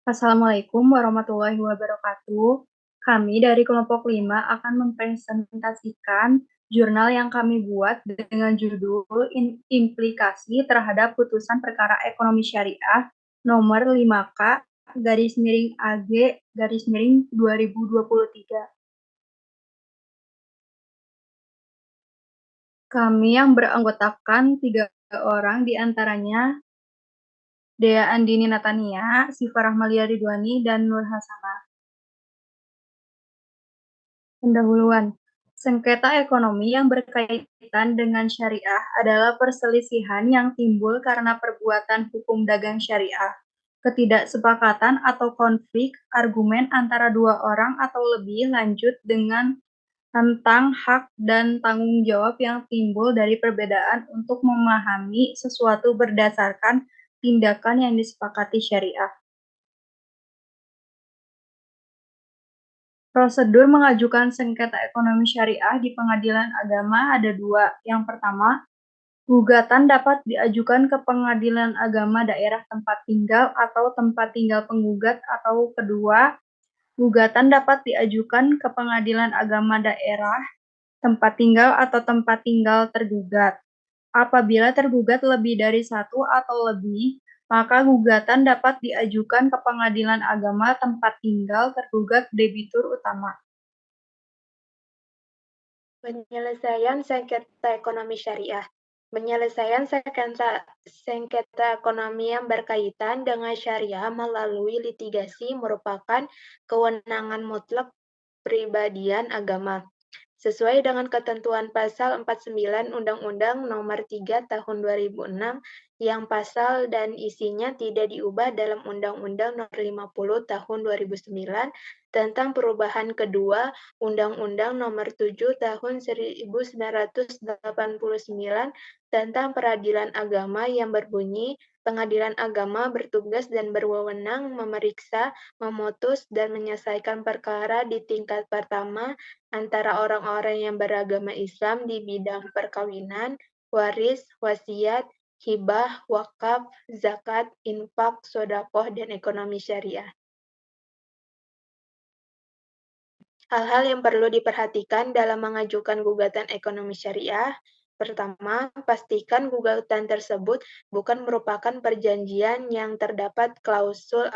Assalamualaikum warahmatullahi wabarakatuh. Kami dari kelompok 5 akan mempresentasikan jurnal yang kami buat dengan judul Implikasi terhadap Putusan Perkara Ekonomi Syariah nomor 5K garis miring AG garis miring 2023. Kami yang beranggotakan 3 orang, diantaranya Dea Andini Natania, Sifa Rahmalia Ridwani, dan Nur Hasanah. Pendahuluan. Sengketa ekonomi yang berkaitan dengan syariah adalah perselisihan yang timbul karena perbuatan hukum dagang syariah, ketidaksepakatan atau konflik argumen antara dua orang atau lebih lanjut dengan tentang hak dan tanggung jawab yang timbul dari perbedaan untuk memahami sesuatu berdasarkan tindakan yang disepakati syariah. Prosedur mengajukan sengketa ekonomi syariah di pengadilan agama ada dua. Yang pertama, gugatan dapat diajukan ke pengadilan agama daerah tempat tinggal atau tempat tinggal penggugat, atau kedua, gugatan dapat diajukan ke pengadilan agama daerah tempat tinggal atau tempat tinggal tergugat. Apabila tergugat lebih dari satu atau lebih, maka gugatan dapat diajukan ke pengadilan agama tempat tinggal tergugat debitur utama. Penyelesaian sengketa ekonomi syariah. Penyelesaian sengketa ekonomi yang berkaitan dengan syariah melalui litigasi merupakan kewenangan mutlak pribadian agama. Sesuai dengan ketentuan pasal 49 Undang-Undang Nomor 3 Tahun 2006 yang pasal dan isinya tidak diubah dalam Undang-Undang Nomor 50 Tahun 2009 tentang perubahan kedua Undang-Undang Nomor 7 Tahun 1989 tentang peradilan agama yang berbunyi, pengadilan agama bertugas dan berwenang memeriksa, memutus, dan menyelesaikan perkara di tingkat pertama antara orang-orang yang beragama Islam di bidang perkawinan, waris, wasiat, hibah, wakaf, zakat, infak, sedekah, dan ekonomi syariah. Hal-hal yang perlu diperhatikan dalam mengajukan gugatan ekonomi syariah. Pertama, pastikan gugatan tersebut bukan merupakan perjanjian yang terdapat klausul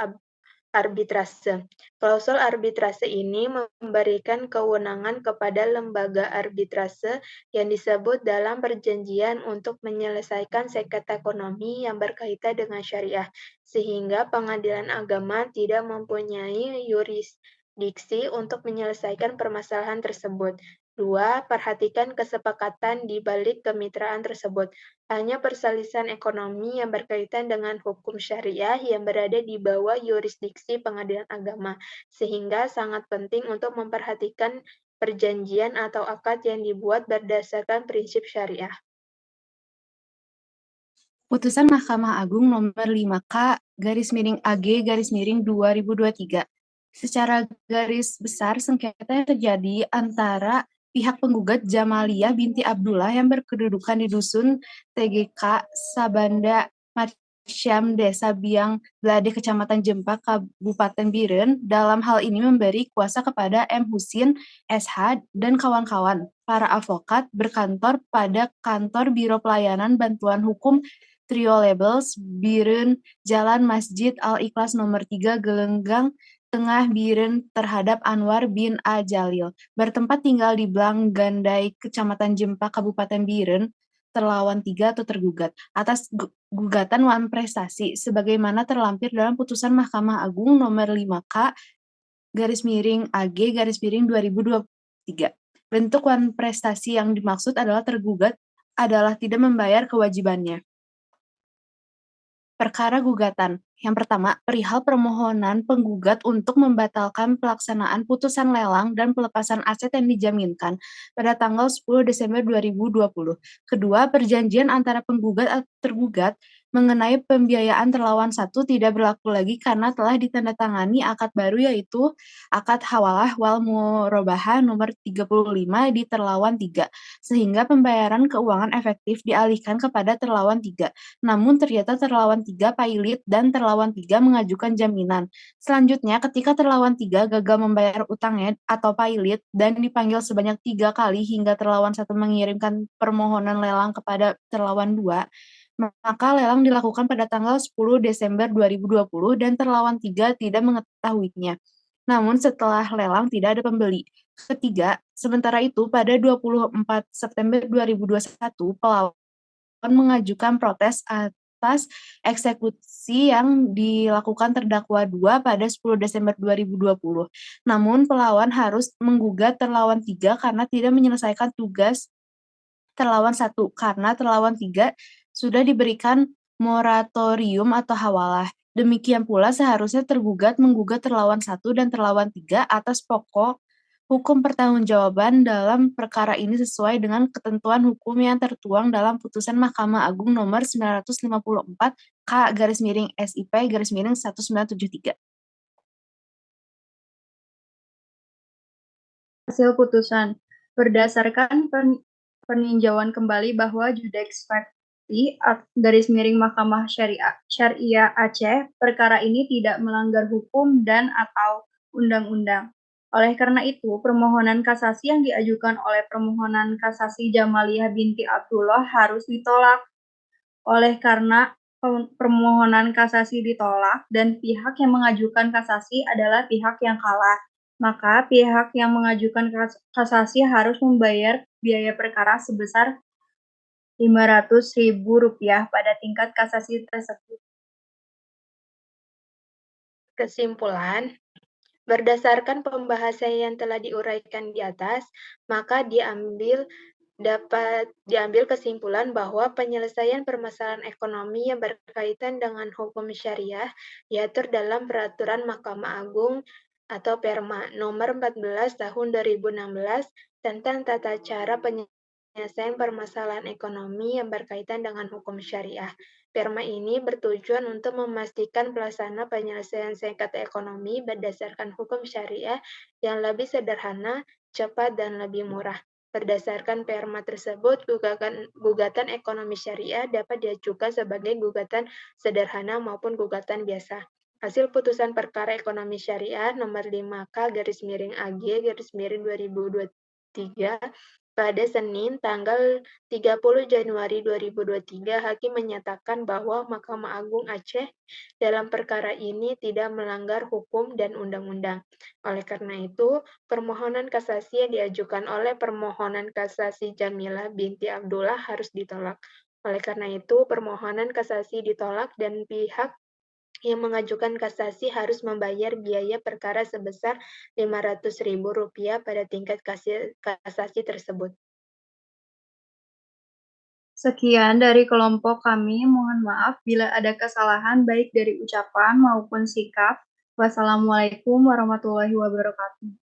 arbitrase. Klausul arbitrase ini memberikan kewenangan kepada lembaga arbitrase yang disebut dalam perjanjian untuk menyelesaikan sengketa ekonomi yang berkaitan dengan syariah, sehingga pengadilan agama tidak mempunyai yurisdiksi untuk menyelesaikan permasalahan tersebut. 2. Perhatikan kesepakatan di balik kemitraan tersebut. Hanya perselisihan ekonomi yang berkaitan dengan hukum syariah yang berada di bawah yurisdiksi pengadilan agama, sehingga sangat penting untuk memperhatikan perjanjian atau akad yang dibuat berdasarkan prinsip syariah. Putusan Mahkamah Agung nomor 5K garis miring AG garis miring 2023. Secara garis besar, sengketa yang terjadi antara pihak penggugat Jamaliyah binti Abdullah yang berkedudukan di Dusun TGK Sabanda Masyam Desa Biang Blade Kecamatan Jempa Kabupaten Biren dalam hal ini memberi kuasa kepada M. Husin SH dan kawan-kawan para avokat berkantor pada kantor Biro Pelayanan Bantuan Hukum Trio Labels, Biren, Jalan Masjid Al-Ikhlas nomor 3 Gelenggang Tengah Biren terhadap Anwar bin A. Jalil, bertempat tinggal di Blang Gandai, Kecamatan Jempa, Kabupaten Biren, terlawan 3 atau tergugat, atas gugatan wan prestasi, sebagaimana terlampir dalam putusan Mahkamah Agung nomor 5K garis miring AG garis miring 2023. Bentuk wan prestasi yang dimaksud adalah tergugat adalah tidak membayar kewajibannya. Perkara gugatan. Yang pertama, perihal permohonan penggugat untuk membatalkan pelaksanaan putusan lelang dan pelepasan aset yang dijaminkan pada tanggal 10 Desember 2020. Kedua, perjanjian antara penggugat atau tergugat mengenai pembiayaan terlawan 1 tidak berlaku lagi karena telah ditandatangani akad baru yaitu Akad Hawalah wal Murabahah nomor 35 di Terlawan 3, sehingga pembayaran keuangan efektif dialihkan kepada Terlawan 3. Namun ternyata Terlawan 3 pailit dan Terlawan 3 mengajukan jaminan. Selanjutnya, ketika Terlawan 3 gagal membayar utangnya atau pailit dan dipanggil sebanyak 3 kali hingga Terlawan 1 mengirimkan permohonan lelang kepada Terlawan 2, maka lelang dilakukan pada tanggal 10 Desember 2020 dan Terlawan 3 tidak mengetahuinya. Namun setelah lelang tidak ada pembeli. Ketiga, sementara itu pada 24 September 2021, pelawak mengajukan protes atas eksekusi yang dilakukan terdakwa 2 pada 10 Desember 2020. Namun pelawan harus menggugat Terlawan 3 karena tidak menyelesaikan tugas Terlawan 1 karena Terlawan 3 sudah diberikan moratorium atau hawalah. Demikian pula seharusnya tergugat menggugat Terlawan 1 dan Terlawan 3 atas pokok hukum pertanggungjawaban dalam perkara ini sesuai dengan ketentuan hukum yang tertuang dalam putusan Mahkamah Agung nomor 954 K/SIP/1973. Hasil putusan. Berdasarkan peninjauan kembali bahwa Judex Fakti _Mahkamah Syariah Aceh, perkara ini tidak melanggar hukum dan atau undang-undang. Oleh karena itu, permohonan kasasi yang diajukan oleh permohonan kasasi Jamaliyah binti Abdullah harus ditolak. Oleh karena permohonan kasasi ditolak dan pihak yang mengajukan kasasi adalah pihak yang kalah, maka pihak yang mengajukan kasasi harus membayar biaya perkara sebesar Rp500.000 pada tingkat kasasi tersebut. Kesimpulan, berdasarkan pembahasan yang telah diuraikan di atas, maka dapat diambil kesimpulan bahwa penyelesaian permasalahan ekonomi yang berkaitan dengan hukum syariah diatur dalam Peraturan Mahkamah Agung atau Perma nomor 14 tahun 2016 tentang tata cara penyelesaian permasalahan ekonomi yang berkaitan dengan hukum syariah. Perma ini bertujuan untuk memastikan pelaksana penyelesaian sengketa ekonomi berdasarkan hukum syariah yang lebih sederhana, cepat, dan lebih murah. Berdasarkan perma tersebut, gugatan ekonomi syariah dapat diajukan sebagai gugatan sederhana maupun gugatan biasa. Hasil putusan perkara ekonomi syariah nomor 5K/2023 pada Senin tanggal 30 Januari 2023, hakim menyatakan bahwa Mahkamah Agung Aceh dalam perkara ini tidak melanggar hukum dan undang-undang. Oleh karena itu, permohonan kasasi yang diajukan oleh permohonan kasasi Jamilah binti Abdullah harus ditolak. Oleh karena itu, permohonan kasasi ditolak dan pihak yang mengajukan kasasi harus membayar biaya perkara sebesar Rp500.000 pada tingkat kasasi tersebut. Sekian dari kelompok kami, mohon maaf bila ada kesalahan baik dari ucapan maupun sikap. Wassalamualaikum warahmatullahi wabarakatuh.